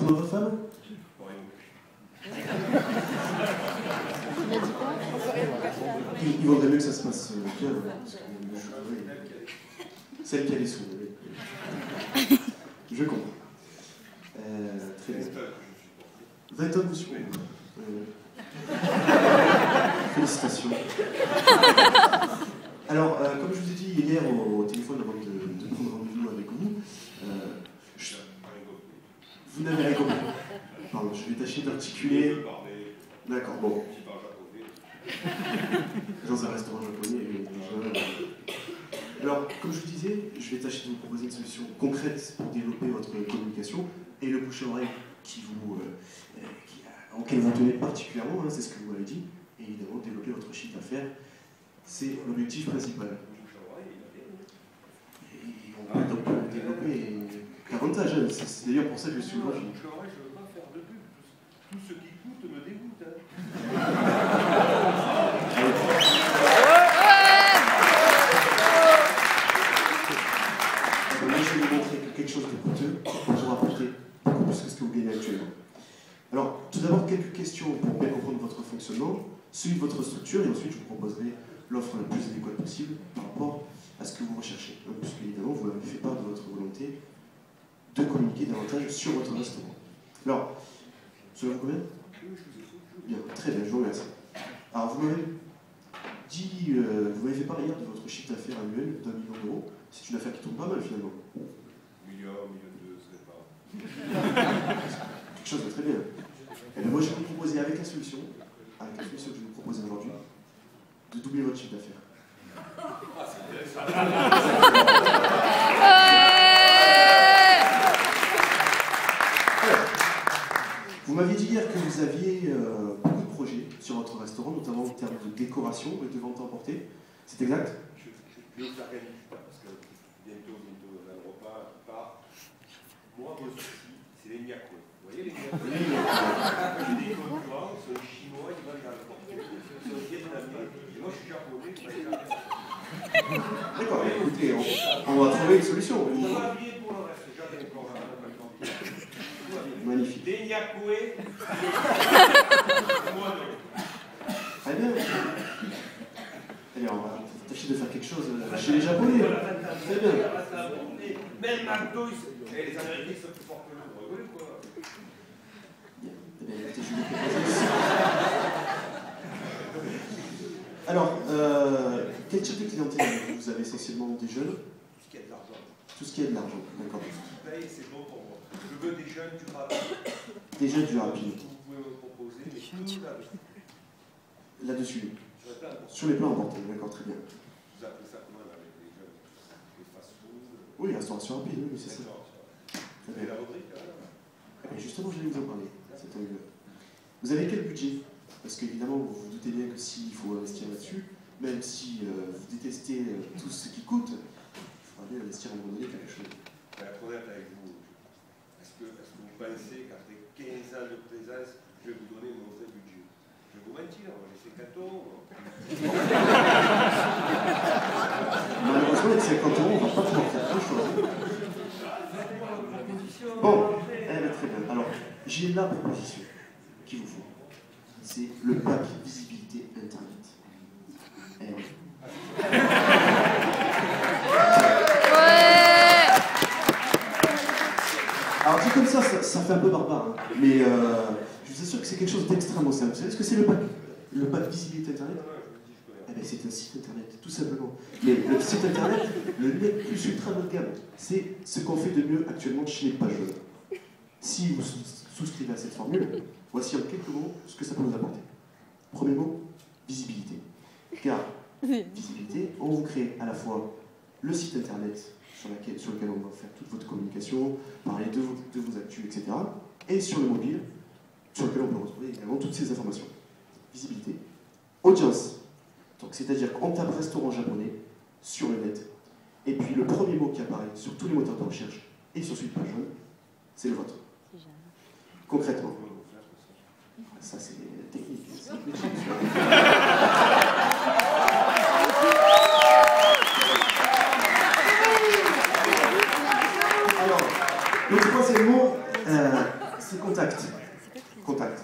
votre femme? Il vaudrait mieux que ça se passe bien. Celle qui a les sous. Je comprends. Très bien. 20 ans, monsieur. Félicitations. Alors, comme je vous ai dit hier au téléphone avant de prendre rendez-vous avec vous, vous n'avez rien compris. Pardon, je vais tâcher d'articuler. D'accord, bon. Dans un restaurant japonais. Alors, comme je vous disais, je vais tâcher de vous proposer une solution concrète pour développer votre communication et le bouche-à-oreille auquel vous tenez particulièrement, hein, c'est ce que vous m'avez dit, et évidemment développer votre chiffre d'affaires, c'est l'objectif principal. Et on peut donc développer davantage, hein. C'est d'ailleurs pour ça que je suis aujourd'hui. Je ne veux pas faire de pub, tout ce qui coûte me dégoûte. Moi, je vais vous montrer que quelque chose de coûteux pour vous rapporter beaucoup plus que ce que vous gagnez actuellement. Alors, tout d'abord, quelques questions pour bien comprendre votre fonctionnement, celui de votre structure, et ensuite je vous proposerai l'offre la plus adéquate possible par rapport à ce que vous recherchez. Puisque, évidemment, vous avez fait part de votre volonté de communiquer davantage sur votre restaurant. Alors, cela vous convient? Bien, très bien, je vous remercie. Alors, vous m'avez dit, vous m'avez fait part hier de votre chiffre d'affaires annuel d'1 million d'euros. C'est une affaire qui tombe pas mal finalement. Million, million deux, ce n'est pas. Quelque chose de très bien. Et bien moi, je vais vous proposer avec la solution que je vais vous proposer aujourd'hui, de doubler votre chiffre d'affaires. Vous m'aviez dit hier que vous aviez beaucoup de projets sur votre restaurant, notamment en termes de décoration et de vente à emporter. C'est exact? Je ne t'organise pas parce que bientôt, dans le repas, part. Moi, mon souci, c'est les Nyako. Vous voyez les Nyako? J'ai des concurrents, c'est un chinois, ils veulent l'emporter. C'est un vietnamien. Et moi, je suis japonais, je vais aller. D'accord, écoutez, on va trouver une solution. On va habiller pour le reste. J'avais encore un magnifique. des Nyakoué. Moi, non. Très bien. Allez, on va tâcher de faire quelque chose chez les Japonais. Très bien. Même McDo, les Américains sont plus forts que nous. Vous voyez quoi? Bien. Écoutez, je vais vous proposer aussi. Alors, quel type de clientèle? Vous avez essentiellement des jeunes? Tout ce qui a de l'argent. Tout ce qui est de l'argent, d'accord. Tout ce qui paye, c'est bon pour moi. Je veux des jeunes du rapide. Des jeunes du rapide. Vous pouvez me proposer, mais tout là-dessus. Sur les plans emportés, d'accord, très bien. Vous appelez ça comment avec les jeunes? Les fast-food? Oui, restauration rapide, oui, c'est ça. Et la rubrique, Et justement, je vais vous en parler. Vous avez quel budget? Parce qu'évidemment, vous vous doutez bien que s'il faut investir là-dessus, même si vous détestez tout ce qui coûte, il faudra bien investir à un moment donné quelque chose. pour être honnête avec vous, est-ce que vous pensez qu'après 15 ans de présence, je vais vous donner mon vrai budget? Je vais vous mentir, on va laisser 4 euros. Malheureusement, avec 50 euros, on ne va pas pouvoir faire grand-chose. Bon, très bien. Alors, j'ai la proposition qu'il vous faut. C'est le pack visibilité Internet. Oui. Alors, dit comme ça fait un peu barbare, hein. Mais je vous assure que c'est quelque chose d'extrêmement simple. Vous savez ce que c'est le pack? Le pack visibilité Internet? Eh bien, c'est un site Internet, tout simplement. Mais le site Internet, le net plus ultra haut de gamme, c'est ce qu'on fait de mieux actuellement chez les pages. Si vous souscrivez à cette formule, voici en quelques mots ce que ça peut nous apporter. Premier mot, visibilité. Car, visibilité, on vous crée à la fois le site Internet sur lequel on va faire toute votre communication, parler de vos actus, etc. Et sur le mobile, sur lequel on peut retrouver également toutes ces informations. Visibilité. Audience. Donc, c'est-à-dire qu'on tape restaurant japonais sur le net, et puis le premier mot qui apparaît sur tous les moteurs de recherche et sur celui de page web, c'est le vôtre. Concrètement. Ça, c'est technique. Alors, le troisième mot, C'est contact. Contact.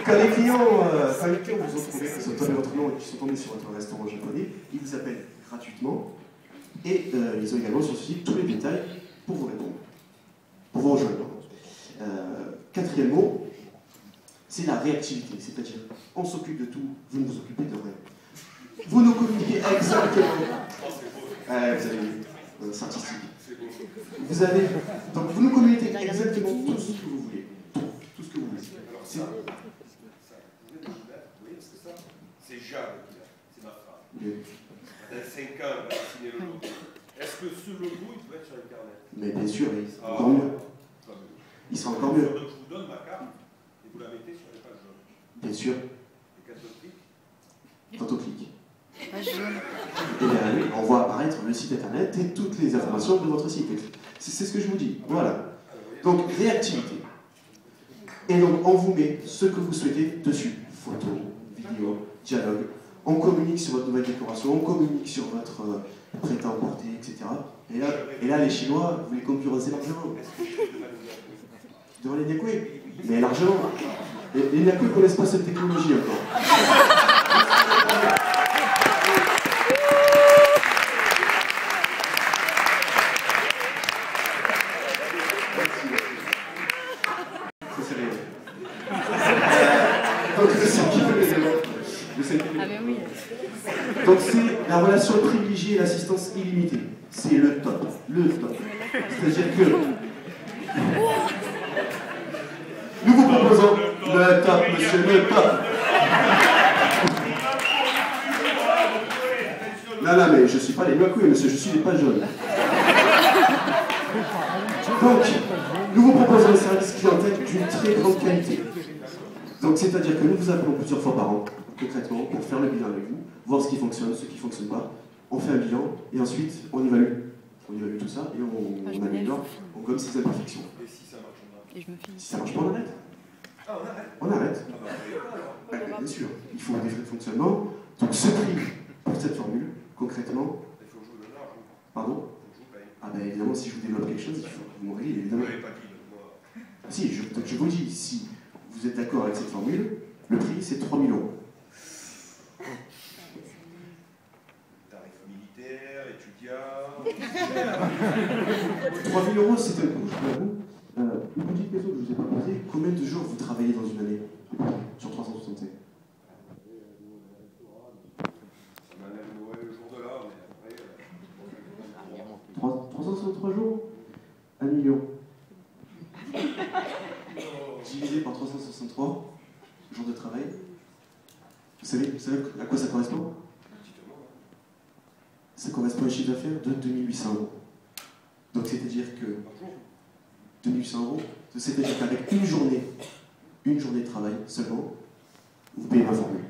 Quand les clients vous ont trouvé, qui sont tombés votre nom et qui sont tombés sur votre restaurant japonais, ils vous appellent gratuitement et ils ont également sur ce site tous les détails pour vous répondre, pour vous rejoindre. Quatrième mot, c'est la réactivité, c'est-à-dire on s'occupe de tout, vous ne vous occupez de rien. Vous nous communiquez exactement. Vous avez c'est artistique. Donc vous nous communiquez exactement tout ce que vous voulez. Tout ce que vous voulez. C'est Jade qui l'a, c'est ma femme. Dans 5 ans, elle va signer le logo. Est-ce que ce logo, il peut être sur Internet? Mais bien sûr, il sera encore mieux. Il sera encore mieux. Donc je vous donne ma carte et vous la mettez sur les pages jaunes. Bien sûr. Et quand on clique? Quand on clique. Page jaune. Et bien oui, on voit apparaître le site internet et toutes les informations de votre site. C'est ce que je vous dis. Voilà. Donc, réactivité. Et donc, on vous met ce que vous souhaitez dessus. Photos, vidéos, dialogue. On communique sur votre nouvelle décoration, on communique sur votre prêt-à-emporter, etc. Et là, les Chinois, vous les concurrencez largement. Devant les Nyakoué? Mais largement. Les Nyakoué ne connaissent pas cette technologie encore. Donc c'est la relation privilégiée et l'assistance illimitée. C'est le top. Le top. C'est-à-dire que nous vous proposons le top, monsieur, le top. Non, mais je ne suis pas les Nyakoué, monsieur, je suis les pages jaunes. Donc, nous vous proposons un service clientèle d'une très grande qualité. Donc, c'est-à-dire que nous vous appelons plusieurs fois par an, concrètement, pour faire le bilan avec vous, voir ce qui fonctionne, ce qui ne fonctionne pas. On fait un bilan et ensuite on évalue. On évalue tout ça et on améliore, on gomme ses imperfections. Et si ça marche pas? Et je me filme. Si ça marche pas, on arrête. Ah, on arrête? On arrête. Bien sûr, il faut des frais de fonctionnement. Donc, ce prix pour cette formule, concrètement. Il faut que je vous donne l'argent. Pardon? Il faut que je vous paye. Ah, ben évidemment, si je vous développe quelque chose, il faut que vous m'auriez évidemment. Vous ne l'avez pas dit, moi. Si, donc je vous dis, si vous êtes d'accord avec cette formule, le prix c'est 3 000 €. Tarif militaire, étudiant. 3 000 €, c'est un coût, je vous avoue. Une petite question que je ne vous ai pas posée, combien de jours vous travaillez dans une année sur 365? Ça m'enlève le jour de l'an, mais après. 363 jours 1 million. Divisé par 363 jours de travail. Vous savez à quoi ça correspond? Ça correspond à un chiffre d'affaires de 2800 €. Donc c'est-à-dire que 2800 €, c'est-à-dire qu'avec une journée de travail seulement, vous payez ma formule.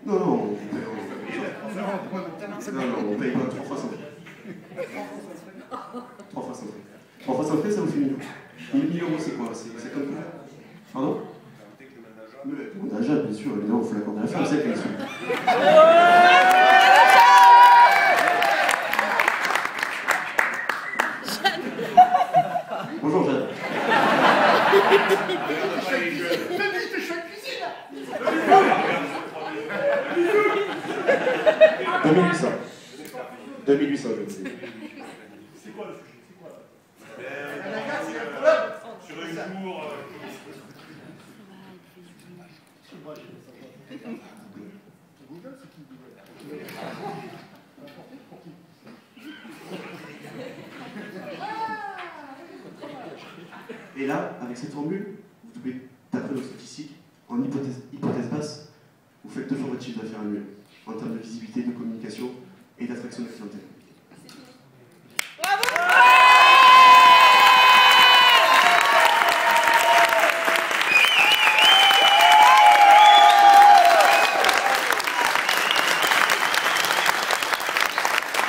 Non, on paye pas 3 fois sans frais. 3 fois sans frais. 3 fois sans frais, ça vous fait 1 000 €. 1 000 € c'est quoi? C'est comme quoi? Pardon? Le mandageable, bien sûr, évidemment, il faut l'accorder à la femme, c'est elle qui Bonjour Jeanne. Je suis en cuisine. 2800. 2800, je vous dis. C'est quoi le sujet? C'est quoi Sur un jour. Google, c'est qui Google? Et là, avec cette formule, vous devez taper nos statistiques en hypothèse basse, vous faites 2 fois votre chiffre d'affaires annuel en termes de visibilité, de communication et d'attraction de la clientèle.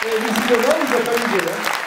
Et visiblement, il ne va pas nous dire.